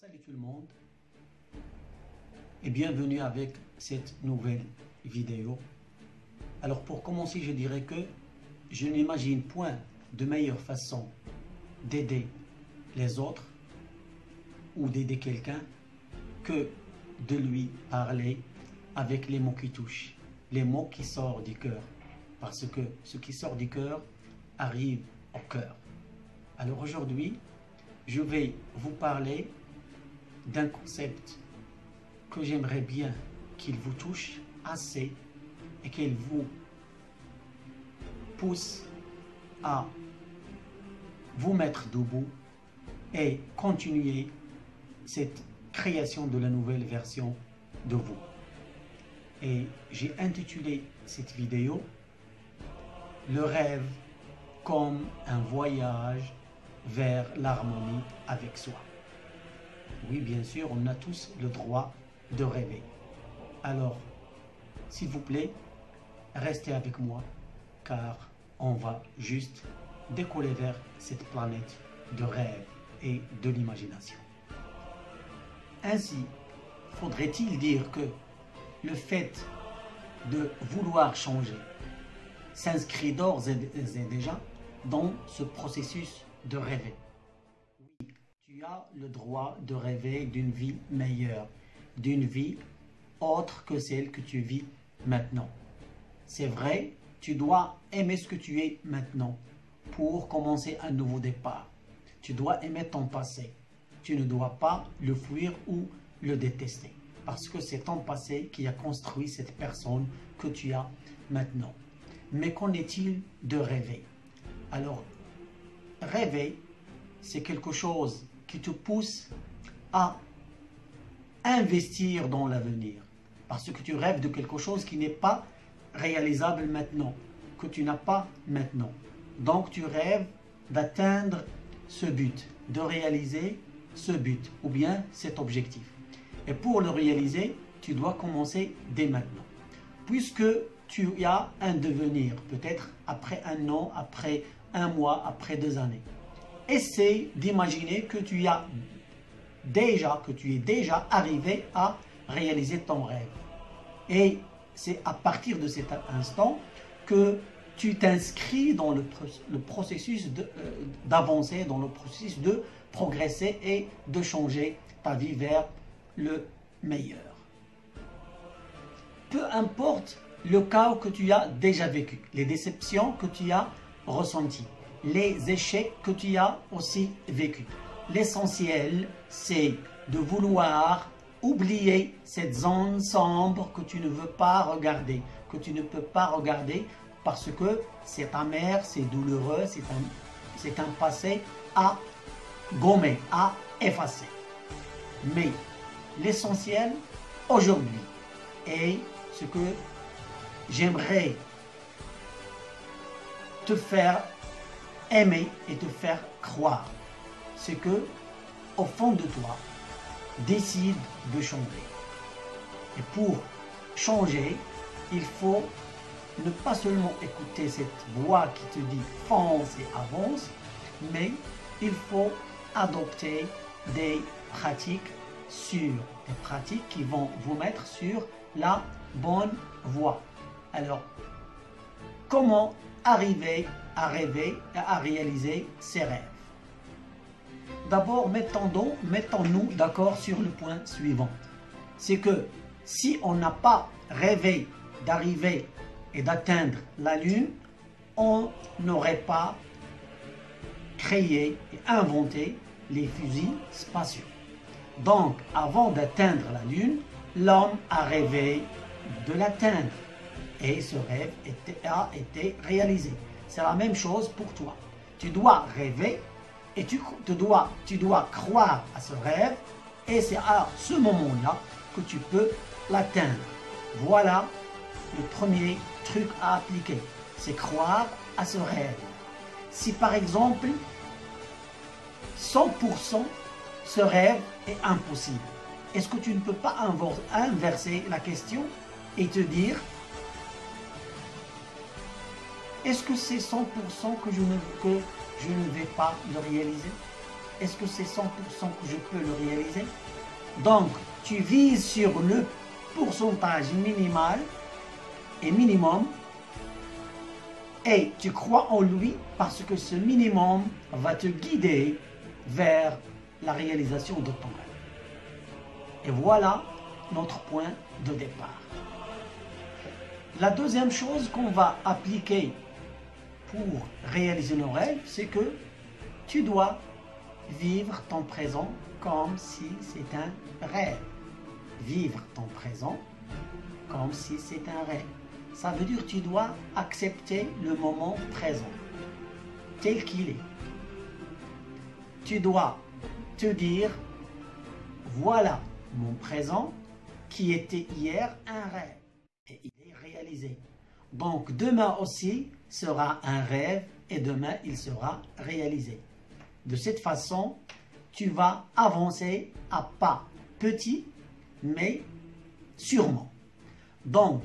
Salut tout le monde et bienvenue avec cette nouvelle vidéo. Alors pour commencer, je dirais que je n'imagine point de meilleure façon d'aider les autres ou d'aider quelqu'un que de lui parler avec les mots qui touchent, les mots qui sortent du cœur, parce que ce qui sort du cœur arrive au cœur. Alors aujourd'hui, je vais vous parler d'un concept que j'aimerais bien qu'il vous touche assez et qu'il vous pousse à vous mettre debout et continuer cette création de la nouvelle version de vous. Et j'ai intitulé cette vidéo « Le rêve comme un voyage vers l'harmonie avec soi ». Oui, bien sûr, on a tous le droit de rêver. Alors, s'il vous plaît, restez avec moi, car on va juste décoller vers cette planète de rêve et de l'imagination. Ainsi, faudrait-il dire que le fait de vouloir changer s'inscrit d'ores et déjà dans ce processus de rêver. Tu as le droit de rêver d'une vie meilleure, d'une vie autre que celle que tu vis maintenant. C'est vrai, tu dois aimer ce que tu es maintenant pour commencer un nouveau départ. Tu dois aimer ton passé. Tu ne dois pas le fuir ou le détester, parce que c'est ton passé qui a construit cette personne que tu as maintenant. Mais qu'en est-il de rêver? Alors, rêver, c'est quelque chose qui te pousse à investir dans l'avenir. Parce que tu rêves de quelque chose qui n'est pas réalisable maintenant, que tu n'as pas maintenant. Donc tu rêves d'atteindre ce but, de réaliser ce but, ou bien cet objectif. Et pour le réaliser, tu dois commencer dès maintenant. Puisque tu as un devenir, peut-être après un an, après un mois, après 2 années. Essaie d'imaginer que tu es déjà arrivé à réaliser ton rêve. Et c'est à partir de cet instant que tu t'inscris dans le processus d'avancer, dans le processus de progresser et de changer ta vie vers le meilleur. Peu importe le chaos que tu as déjà vécu, les déceptions que tu as ressenties, les échecs que tu as aussi vécu. L'essentiel, c'est de vouloir oublier cette zone sombre que tu ne veux pas regarder, que tu ne peux pas regarder parce que c'est amer, c'est douloureux, c'est un passé à gommer, à effacer. Mais l'essentiel aujourd'hui est ce que j'aimerais te faire aimer et te faire croire, c'est que au fond de toi, décide de changer. Et pour changer, il faut ne pas seulement écouter cette voix qui te dit fonce et avance, mais il faut adopter des pratiques sûres, des pratiques qui vont vous mettre sur la bonne voie. Alors, comment arriver à rêver et à réaliser ses rêves? D'abord, mettons-nous d'accord sur le point suivant. C'est que si on n'a pas rêvé d'arriver et d'atteindre la Lune, on n'aurait pas créé et inventé les fusils spatiaux. Donc, avant d'atteindre la Lune, l'homme a rêvé de l'atteindre. Et ce rêve a été réalisé. C'est la même chose pour toi. Tu dois rêver et tu dois croire à ce rêve. Et c'est à ce moment-là que tu peux l'atteindre. Voilà le premier truc à appliquer. C'est croire à ce rêve. Si par exemple, 100% ce rêve est impossible, est-ce que tu ne peux pas inverser la question et te dire est-ce que c'est 100% que je ne vais pas le réaliser? est-ce que c'est 100% que je peux le réaliser? Donc, tu vises sur le pourcentage minimal et minimum et tu crois en lui parce que ce minimum va te guider vers la réalisation de ton rêve. Et voilà notre point de départ. La deuxième chose qu'on va appliquer pour réaliser nos rêves, c'est que tu dois vivre ton présent comme si c'est un rêve. Vivre ton présent comme si c'est un rêve. Ça veut dire que tu dois accepter le moment présent, tel qu'il est. Tu dois te dire, voilà mon présent qui était hier un rêve et il est réalisé. Donc demain aussi sera un rêve et demain il sera réalisé. De cette façon, tu vas avancer à pas petits mais sûrement. Donc,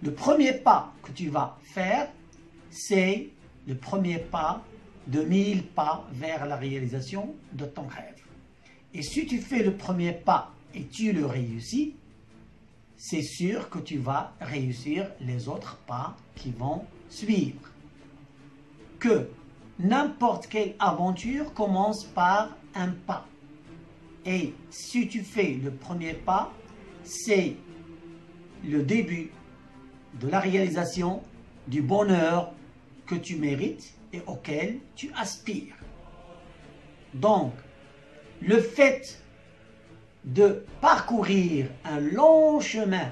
le premier pas que tu vas faire, c'est le premier pas de 1000 pas vers la réalisation de ton rêve. Et si tu fais le premier pas et tu le réussis, c'est sûr que tu vas réussir les autres pas qui vont suivre. Que n'importe quelle aventure commence par un pas. Et si tu fais le premier pas, c'est le début de la réalisation du bonheur que tu mérites et auquel tu aspires. Donc, le fait de parcourir un long chemin,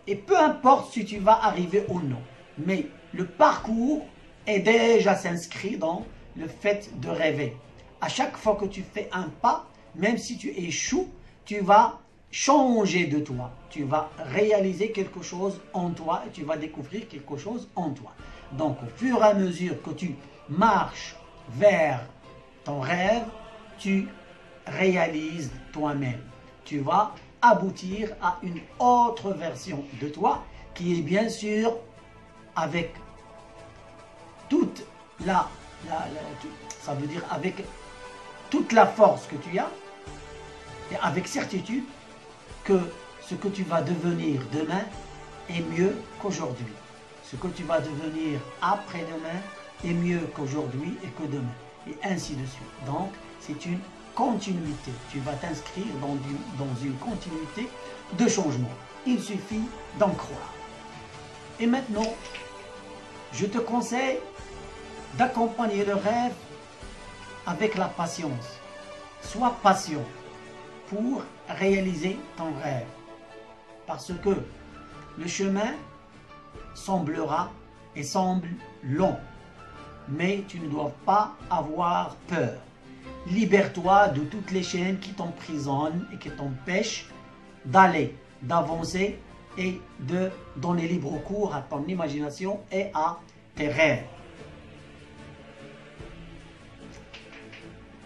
et peu importe si tu vas arriver ou non, mais le parcours est déjà s'inscrit dans le fait de rêver. À chaque fois que tu fais un pas, même si tu échoues, tu vas changer de toi. Tu vas réaliser quelque chose en toi et tu vas découvrir quelque chose en toi. Donc, au fur et à mesure que tu marches vers ton rêve, tu réalises toi-même. Tu vas aboutir à une autre version de toi qui est bien sûr avec toute ça veut dire avec toute la force que tu as et avec certitude que ce que tu vas devenir demain est mieux qu'aujourd'hui. Ce que tu vas devenir après-demain est mieux qu'aujourd'hui et que demain. Et ainsi de suite. Donc, c'est une continuité. Tu vas t'inscrire dans une continuité de changement. Il suffit d'en croire. Et maintenant, je te conseille d'accompagner le rêve avec la patience. Sois patient pour réaliser ton rêve. Parce que le chemin semblera et semble long. Mais tu ne dois pas avoir peur. Libère-toi de toutes les chaînes qui t'emprisonnent et qui t'empêchent d'aller, d'avancer et de donner libre cours à ton imagination et à tes rêves.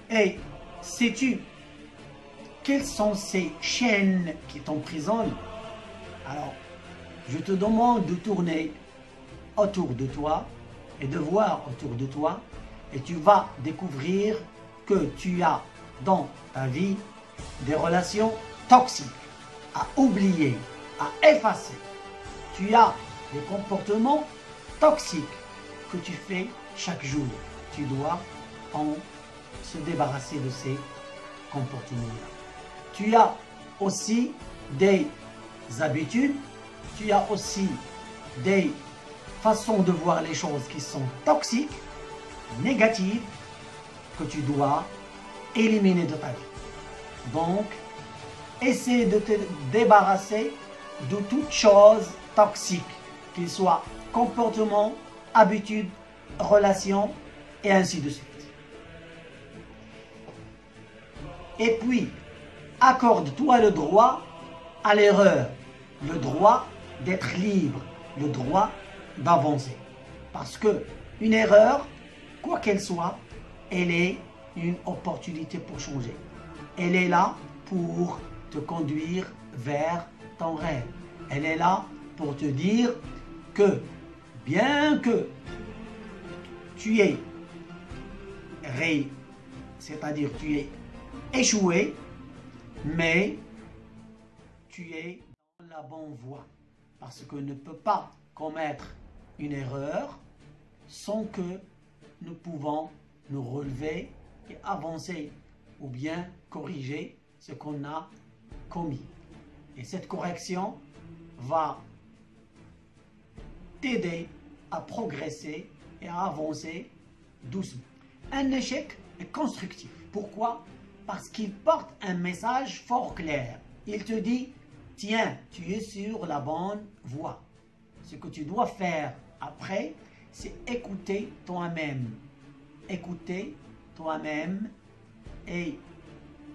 Et sais-tu quelles sont ces chaînes qui t'emprisonnent? Alors, je te demande de tourner autour de toi et de voir autour de toi et tu vas découvrir que tu as dans ta vie des relations toxiques à oublier, à effacer. Tu as des comportements toxiques que tu fais chaque jour. Tu dois se débarrasser de ces comportements-là. Tu as aussi des habitudes, tu as aussi des façons de voir les choses qui sont toxiques, négatives, que tu dois éliminer de ta vie. Donc, essaie de te débarrasser de toute chose toxique, qu'il soit comportement, habitude, relation, et ainsi de suite. Et puis, accorde-toi le droit à l'erreur, le droit d'être libre, le droit d'avancer. Parce que une erreur, quoi qu'elle soit, elle est une opportunité pour changer. Elle est là pour te conduire vers ton rêve. Elle est là pour te dire que bien que tu aies c'est-à-dire tu es échoué, mais tu es dans la bonne voie. Parce qu'on ne peut pas commettre une erreur sans que nous pouvons nous relever et avancer ou bien corriger ce qu'on a commis. Et cette correction va t'aider à progresser et à avancer doucement. Un échec est constructif. Pourquoi? Parce qu'il porte un message fort clair. Il te dit, tiens, tu es sur la bonne voie. Ce que tu dois faire après, c'est écouter toi-même. Écouter toi-même et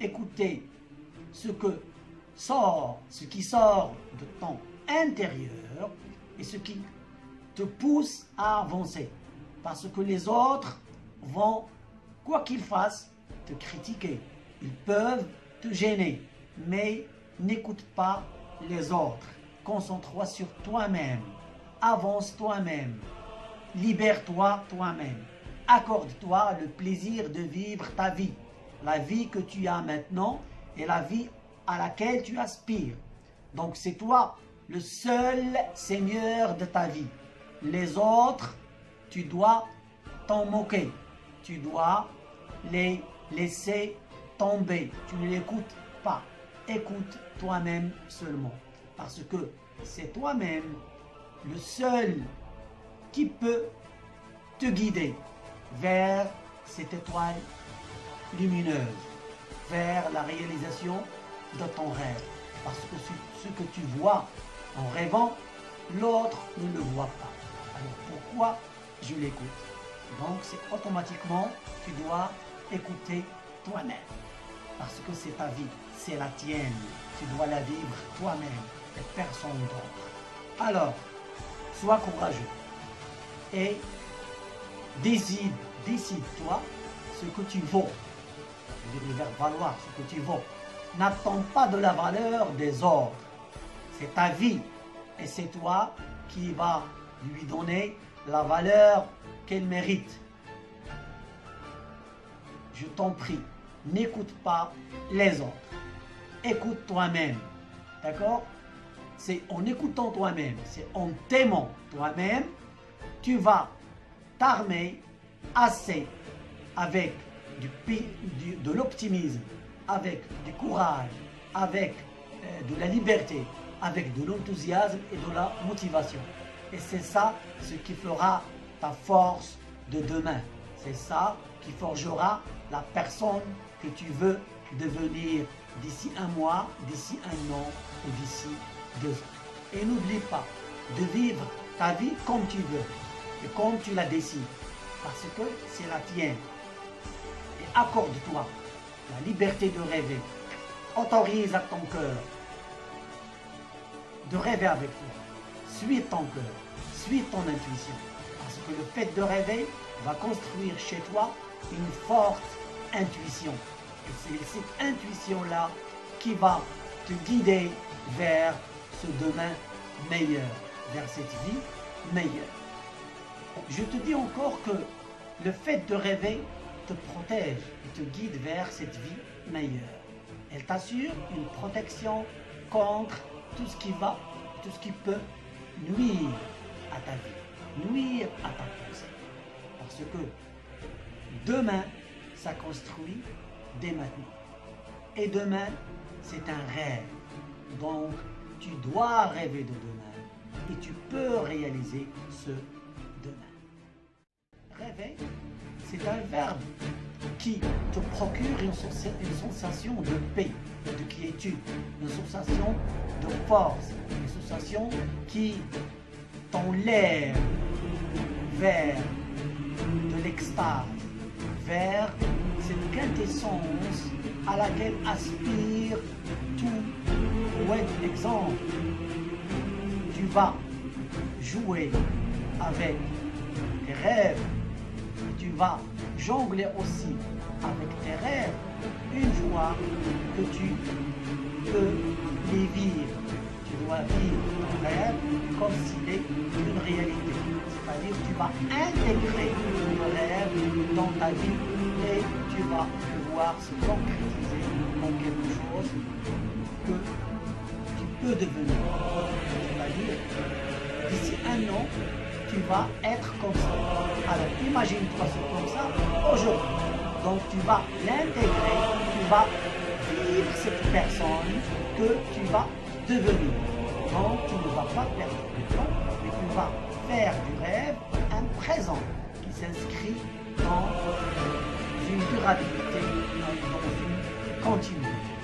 écouter ce qui sort de ton intérieur et ce qui te pousse à avancer. Parce que les autres vont, quoi qu'ils fassent, te critiquer. Ils peuvent te gêner, mais n'écoute pas les autres. Concentre-toi sur toi-même. Avance toi-même. Libère-toi toi-même. Accorde-toi le plaisir de vivre ta vie. La vie que tu as maintenant et la vie à laquelle tu aspires. Donc c'est toi le seul seigneur de ta vie. Les autres, tu dois t'en moquer. Tu dois les laisser tomber. Tu ne l'écoutes pas. Écoute toi-même seulement. Parce que c'est toi-même le seul qui peut te guider vers cette étoile lumineuse, vers la réalisation de ton rêve. Parce que ce que tu vois en rêvant, l'autre ne le voit pas. Alors pourquoi je l'écoute? Donc c'est automatiquement, tu dois écouter toi-même. Parce que c'est ta vie, c'est la tienne. Tu dois la vivre toi-même et personne d'autre. Alors, sois courageux et décide-toi ce que tu vaux. Je veux dire le verbe valoir, ce que tu vaux. N'attends pas de la valeur des autres. C'est ta vie et c'est toi qui vas lui donner la valeur qu'elle mérite. Je t'en prie, n'écoute pas les autres. Écoute toi-même. D'accord? C'est en écoutant toi-même, c'est en t'aimant toi-même, tu vas t'armer assez avec de l'optimisme, avec du courage, avec de la liberté, avec de l'enthousiasme et de la motivation. Et c'est ça ce qui fera ta force de demain. C'est ça qui forgera la personne que tu veux devenir d'ici un mois, d'ici un an ou d'ici 2 ans. Et n'oublie pas de vivre ta vie comme tu veux et comme tu la décides. Parce que c'est la tienne. Et accorde-toi la liberté de rêver. Autorise à ton cœur de rêver avec toi. Suis ton cœur, suis ton intuition. Parce que le fait de rêver va construire chez toi une forte intuition. Et c'est cette intuition-là qui va te guider vers ce demain meilleur, vers cette vie meilleure. Je te dis encore que le fait de rêver te protège et te guide vers cette vie meilleure. Elle t'assure une protection contre tout ce qui peut nuire à ta vie, nuire à ta pensée. Parce que demain, ça construit dès maintenant. Et demain, c'est un rêve. Donc, tu dois rêver de demain et tu peux réaliser ce demain. Rêver, c'est un verbe qui te procure une sensation de paix, de quiétude, une sensation de force, une sensation qui t'enlève vers de l'extase, vers cette quintessence à laquelle aspire tout poète. Exemple, tu vas jouer avec tes rêves, et tu vas jongler aussi avec tes rêves une fois que tu peux les vivre. Tu dois vivre ton rêve comme s'il est une réalité. C'est-à-dire que tu vas intégrer le rêve dans ta vie et tu vas le voir se concrétiser en quelque chose que tu peux devenir. C'est-à-dire, d'ici un an, tu vas être comme ça. Alors imagine-toi c'est comme ça aujourd'hui. Donc tu vas l'intégrer, tu vas vivre cette personne que tu vas devenir. Donc tu ne vas pas perdre de temps, mais tu vas faire du rêve un présent qui s'inscrit dans une durabilité, dans une continuité.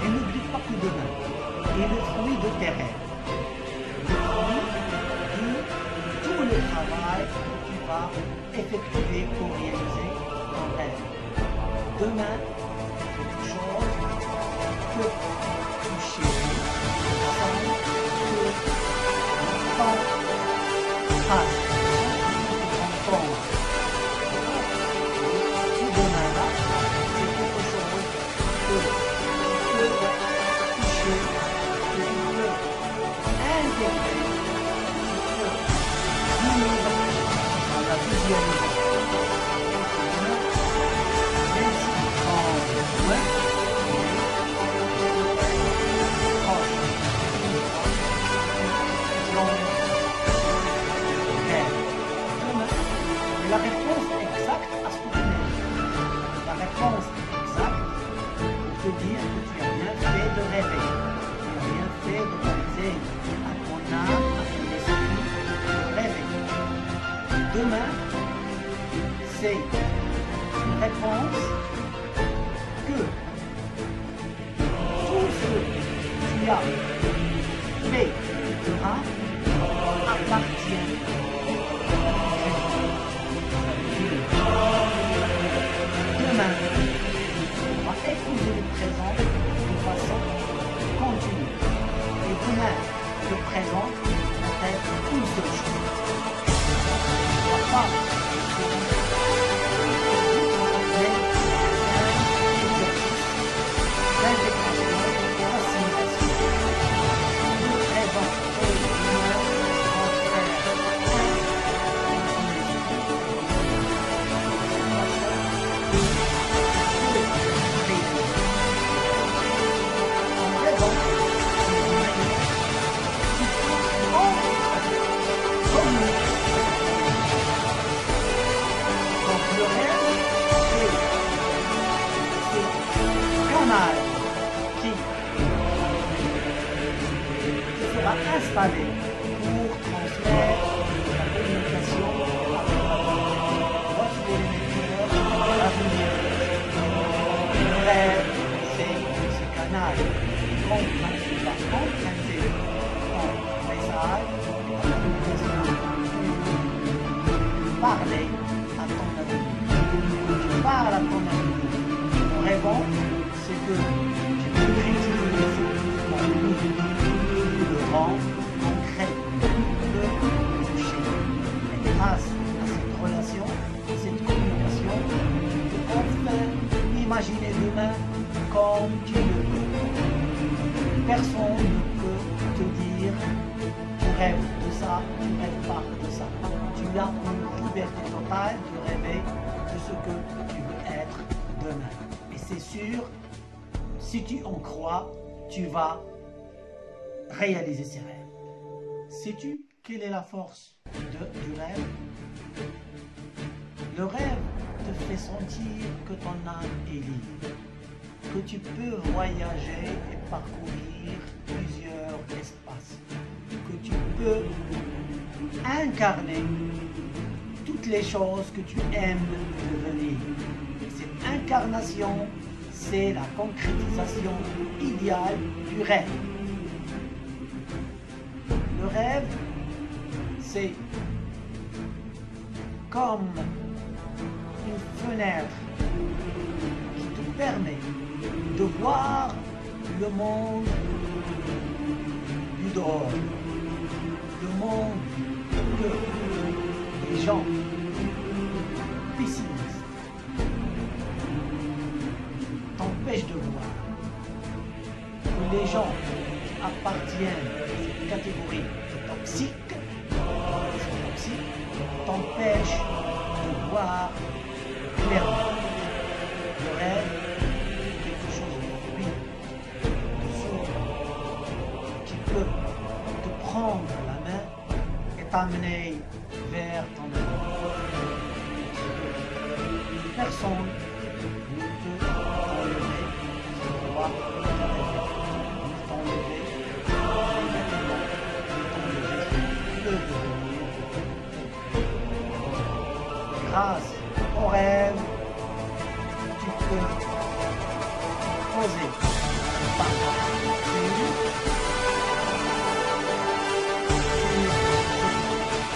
Et n'oublie pas que demain est le fruit de tes rêves. Le fruit de tout le travail que tu vas effectuer pour réaliser ton rêve. Demain, quelque chose que tu chéris sans que le temps passe, sans que tu t'entendes. Ce demain-là, c'est quelque chose que tu peux toucher, que tu peux intégrer, la visualisation. Même si tu prends loin, la réponse exacte à ce que tu mets. La réponse exacte pour te dire que tu n'as rien fait de rêver. Tu n'as rien fait de réaliser à ton âme, à ton esprit, de rêver. Demain, c'est une réponse que tout ce que tu as fait et fera appartient. Demain, on va épouser le présent de façon continue. Et demain, le présent va être une seule chose. On ne va pas installé pour transmettre la communication avec l'avenir. Le rêve, c'est ce canal. Quand tu vas emprunter ton message, ta communication, parler à ton avenir. Tu parles à ton avenir. Mon rêve, c'est que tu peux utiliser ton avenir. Le rend concret, le toucher. Et grâce à cette relation, cette communication, tu peux enfin imaginer demain comme tu le veux. Personne ne peut te dire tu rêves de ça, tu ne rêves pas de ça. Tu as une liberté totale de rêver de ce que tu veux être demain. Et c'est sûr, si tu en crois, tu vas réaliser ses rêves. Sais-tu quelle est la force du rêve? Le rêve te fait sentir que ton âme est libre, que tu peux voyager et parcourir plusieurs espaces, que tu peux incarner toutes les choses que tu aimes devenir. Et cette incarnation, c'est la concrétisation idéale du rêve. Le rêve, c'est comme une fenêtre qui te permet de voir le monde du dehors, le monde que les gens pessimistes t'empêchent de voir, que les gens qui appartiennent à cette catégorie toxique, t'empêchent de voir clairement. Le rêve est quelque chose de fluide, de souple, qui peut te prendre la main et t'amener vers ton avenir. Personne ne peut t'enlever ce droit de rêver, ni t'enlever maintenant, ni t'enlever ce qui peut devenir. Grâce au rêve, tu peux poser par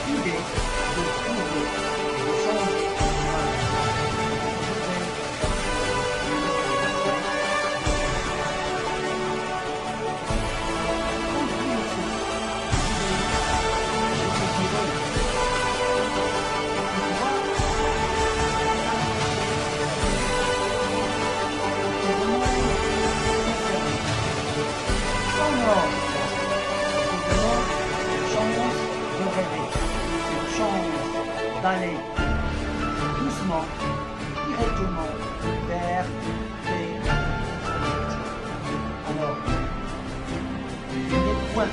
l'idée de trouver, de changer d'aller doucement, directement vers tes objectifs. Alors, il n'est point